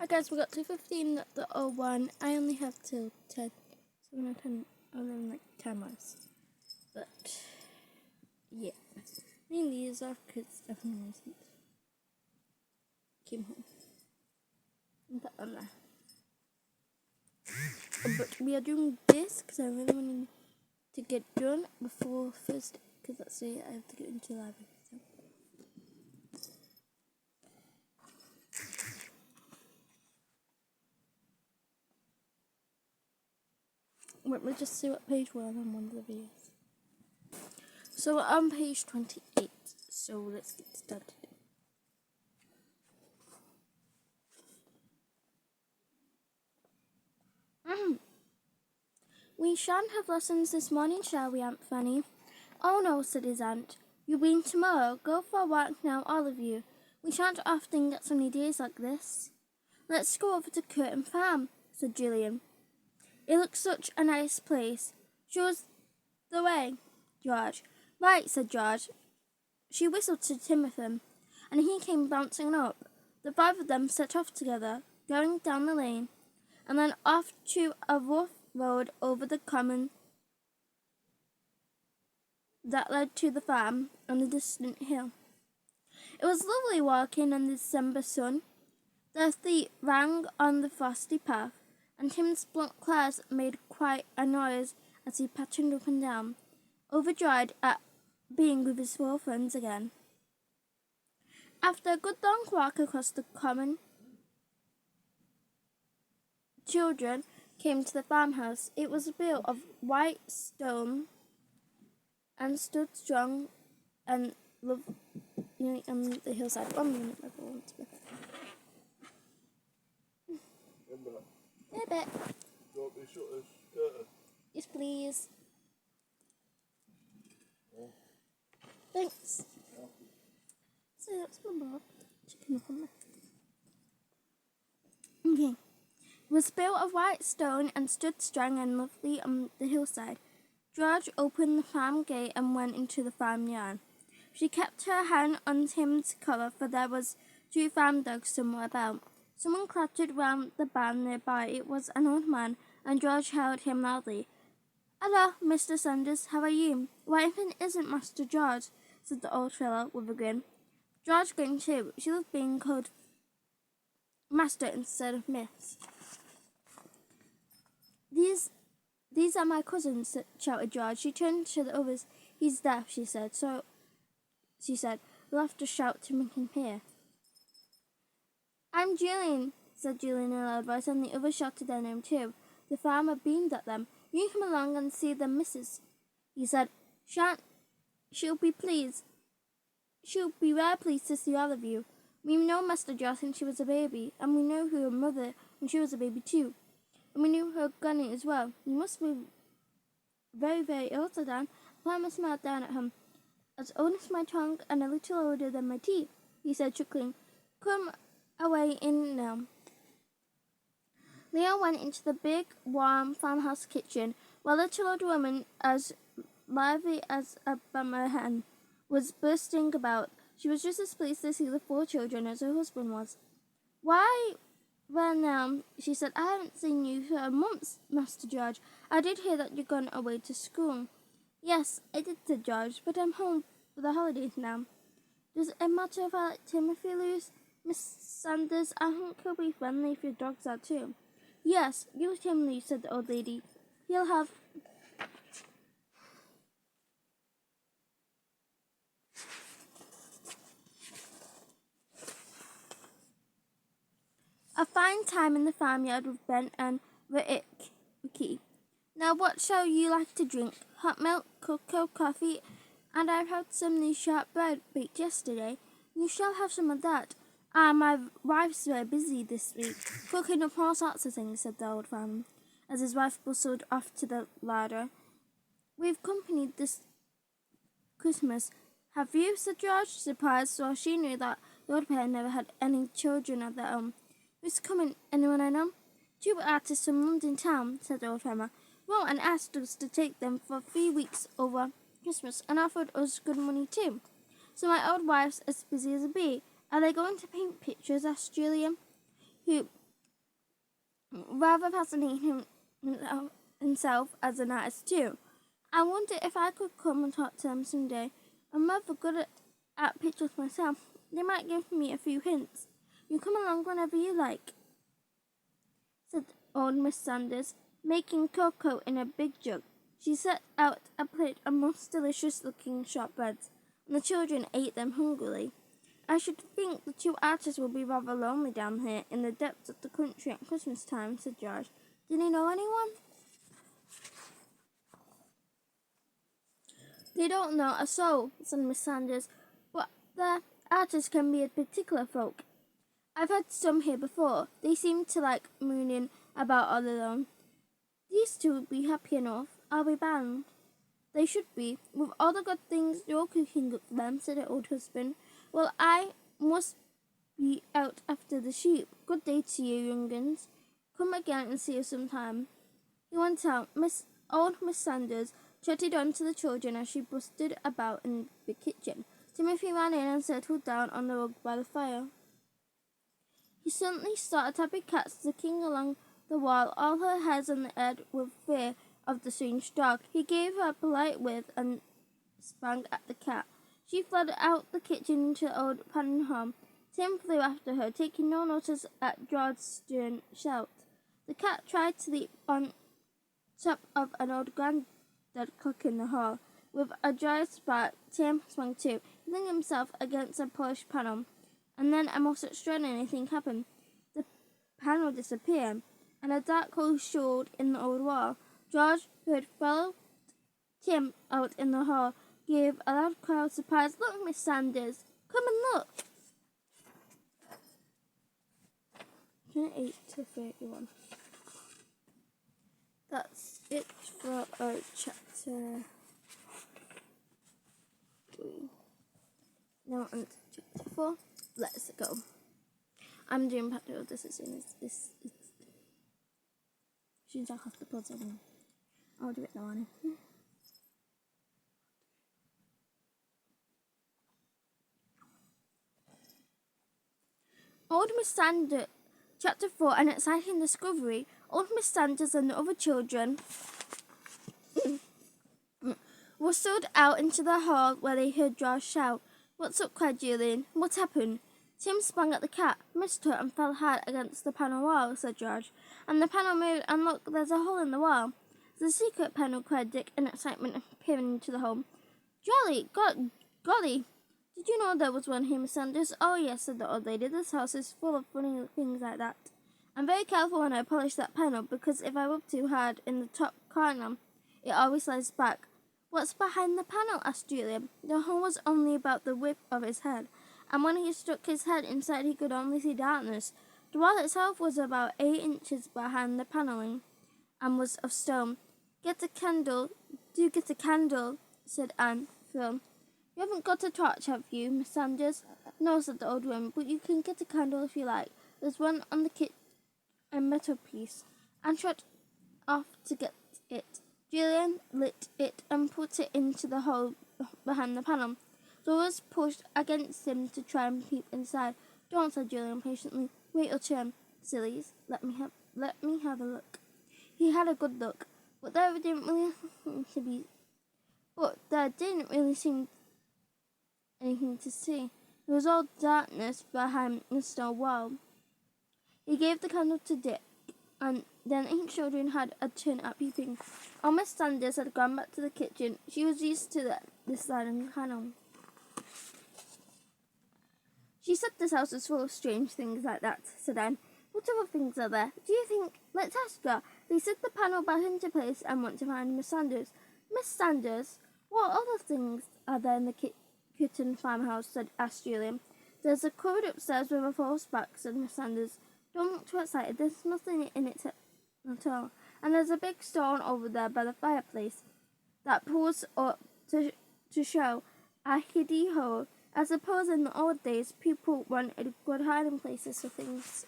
Hi guys, we got to 15 at the 01. I only have till 10. 7 or 10, only like 10 months. But, yeah. Mainly these off because Stephanie wasn't. Came home. And put on there. But we are doing this because I really wanted to get done before Thursday. Because that's the day I have to get into the library. So. Let me just see what page we're on one of the videos. So we're on page 28. So let's get started. We shan't have lessons this morning, shall we, Aunt Fanny? Oh no, said his aunt. You'll be tomorrow. Go for a walk now, all of you. We shan't often get sunny days like this. Let's go over to Curtain Farm, said Gillian. It looks such a nice place. Show us the way, George. Right, said George. She whistled to Timothy, and he came bouncing up. The five of them set off together, going down the lane, and then off to a rough road over the common that led to the farm on the distant hill. It was lovely walking in the December sun. Their feet rang on the frosty path, and Tim's blunt claws made quite a noise as he pattered up and down, overjoyed at being with his four friends again. After a good long walk across the common, children came to the farmhouse. It was built of white stone and stood strong and lovely on the hillside. 1 minute, everyone. A bit. Do you want me to shut this curtain? Yes, please. Yeah. Thanks. Yeah. So that's my bob. Chicken up on there. Okay. It was built of white stone and stood strong and lovely on the hillside. George opened the farm gate and went into the farmyard. She kept her hand on Tim's collar, for there was 2 farm dogs somewhere about. Someone clattered round the barn nearby. It was an old man, and George hailed him loudly. "Hello, Mr. Sanders, how are you?" "Why, if it isn't Master George," said the old fellow with a grin. George grinned too. She loved being called Master instead of Miss. These are my cousins," shouted George. She turned to the others. "He's deaf," she said. "We'll have to shout to make him hear." "I'm Julian," said Julian in a loud voice, and the others shouted their name too. The farmer beamed at them. "You come along and see the missus," he said. She'll be rare pleased to see all of you. We've known Master George since she was a baby, and we know her mother when she was a baby too. And we knew her granny as well. You must be very, very ill," said Anne. The farmer smiled down at him. "As old as my tongue and a little older than my teeth," he said, chuckling. "Come away in now." Leo went into the big, warm farmhouse kitchen, while the little old woman, as lively as a bummer hen, was bursting about. She was just as pleased to see the 4 children as her husband was. "Why, well now," she said, "I haven't seen you for months, Master George. I did hear that you'd gone away to school." "Yes, I did," said George, "but I'm home for the holidays now." "Does it matter if I let Timothy loose, Miss Sanders? I think he'll be friendly if your dogs are too." "Yes, you let him loose," said the old lady. "He'll have a fine time in the farmyard with Ben and Ricky. Now what shall you like to drink? Hot milk, cocoa, coffee, and I've had some new sharp bread baked yesterday. You shall have some of that. My wife's very busy this week, cooking up all sorts of things," said the old farmer, as his wife bustled off to the larder. "We've company this Christmas. Have you?" said George, surprised, for she knew that the old pair never had any children of their own. "Who's coming? Anyone I know?" "2 artists from London town," said the old farmer. "Wrote and asked us to take them for 3 weeks over Christmas, and offered us good money too. So my old wife's as busy as a bee." "Are they going to paint pictures?" asked Julian, who rather fascinating himself as an artist too. I wonder if I could come and talk to them someday. I'm rather good at pictures myself. They might give me a few hints. You come along whenever you like, said old Miss Sanders, making cocoa in a big jug. She set out a plate of most delicious-looking shortbreads, and the children ate them hungrily. I should think the two artists will be rather lonely down here in the depths of the country at Christmas time, said George. Did he know anyone? They don't know a soul, said Miss Sanders, but the artists can be a particular folk. I've had some here before. They seem to like mooning about all alone. These two would be happy enough, I'll be bound. They should be, with all the good things you're cooking up for them, said her old husband. Well, I must be out after the sheep. Good day to you, young uns. Come again and see us sometime. He went out. Old Miss Sanders chatted on to the children as she bustled about in the kitchen. Timothy ran in and settled down on the rug by the fire. He suddenly saw a tabby cat sticking along the wall, all her hairs on the edge with fear of the strange dog. He gave her a polite whiff and sprang at the cat. She fled out the kitchen into the old panning home. Tim flew after her, taking no notice at George's stern shout. The cat tried to leap on top of an old granddad clock in the hall. With a joyous bark, Tim swung too, hitting himself against a polished panel. And then a most extraordinary thing happened. The panel disappeared, and a dark hole showed in the old wall. George, who had followed Tim out in the hall, gave a loud cry of surprise. Look, Miss Sanders! Come and look! 28 to 31. That's it for our chapter 3. Now on to chapter 4. Let's go. I'm doing practical this as soon as this is I have to put it in. I'll do it now, Annie. Old Miss Sanders, Chapter 4, An Exciting Discovery. Old Miss Sanders and the other children were stood out into the hall where they heard George shout. What's up? Cried Julian. What happened? Tim sprang at the cat, missed her, and fell hard against the panel wall, said George. And the panel moved, and look, there's a hole in the wall. The secret panel, cried Dick in excitement, peering into the hole. Golly, did you know there was one here, Miss Sanders? Oh, yes, said the old lady. This house is full of funny things like that. I'm very careful when I polish that panel, because if I rub too hard in the top corner, it always slides back. What's behind the panel? Asked Julia. The hole was only about the width of his head, and when he stuck his head inside he could only see darkness. The wall itself was about 8 inches behind the panelling, and was of stone. Get a candle, said Anne. Phil. You haven't got a torch, have you, Miss Sanders? No, said the old woman, but you can get a candle if you like. There's one on the kitchen mantelpiece. Anne trot off to get it. Julian lit it and put it into the hole behind the panel. Doris pushed against him to try and peep inside. Don't, said Julian patiently. Wait your turn, sillies. Let me have a look. He had a good look, but there didn't really seem anything to see. It was all darkness behind the stone wall. He gave the candle to Dick, and then each children had a turn at peeping. Old Miss Sanders had gone back to the kitchen. She was used to this sliding panel. She said this house is full of strange things like that, said Anne. What other things are there? Do you think? Let's ask her. They set the panel back into place and went to find Miss Sanders. Miss Sanders, what other things are there in the Kitten farmhouse? Asked Julian. There's a cupboard upstairs with a false back, said Miss Sanders. Don't look too excited. There's nothing in it at all. And there's a big stone over there by the fireplace that pulls up to show a hidden hole. I suppose in the old days people wanted good hiding places for things.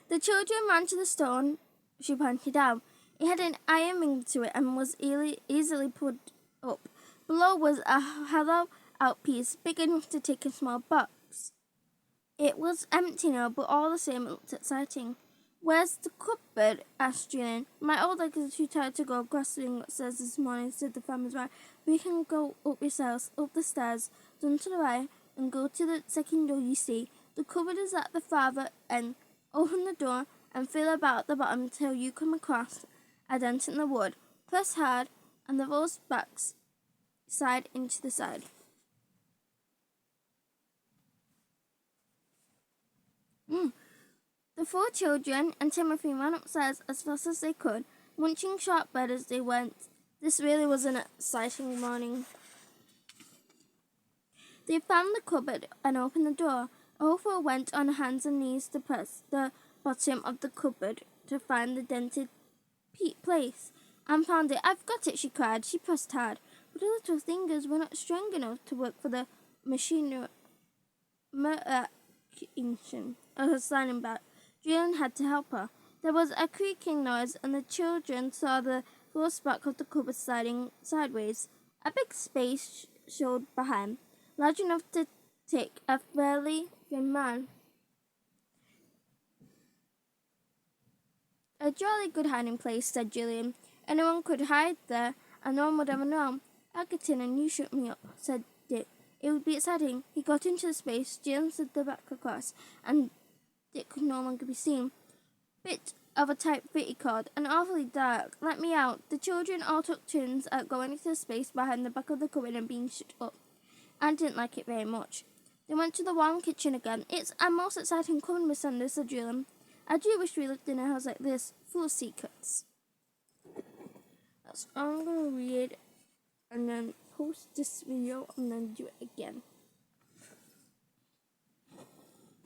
The children ran to the stone she pointed out. It had an iron ring to it and was easily put up. Below was a hollow out piece big enough to take a small box. It was empty now, but all the same it looked exciting. "Where's the cupboard?" asked Julian. "My old legs are too tired to go across the stairs this morning," said the farmer's wife. "We can go up yourselves, up the stairs, down to the right, and go to the second door you see. The cupboard is at the farther end. Open the door and feel about at the bottom till you come across a dent in the wood. Press hard, and the rolls back side into the side." The 4 children and Timothy ran upstairs as fast as they could, munching sharp bread as they went. This really was an exciting morning. They found the cupboard and opened the door. All 4 went on hands and knees to press the bottom of the cupboard to find the dented place. "Anne found it. I've got it," she cried. She pressed hard, but her little fingers were not strong enough to work for the machinery of her sliding back. Julian had to help her. There was a creaking noise, and the children saw the floor spark of the cupboard sliding sideways. A big space showed behind, large enough to take a fairly thin man. "A jolly good hiding place," said Julian. "Anyone could hide there, and no one would ever know." "I'll get in and you shoot me up," said Dick. "It would be exciting." He got into the space. Julian slid the back across, and Dick could no longer be seen. "Bit of a tight fit," he called, "and awfully dark. Let me out." The children all took turns at going into the space behind the back of the cupboard and being shut up. Anne didn't like it very much. They went to the warm kitchen again. "It's a most exciting cupboard, Miss Sanders," said Julian. "I do wish we lived in a house like this, full of secrets." That's all I'm going to read and then post this video and then do it again.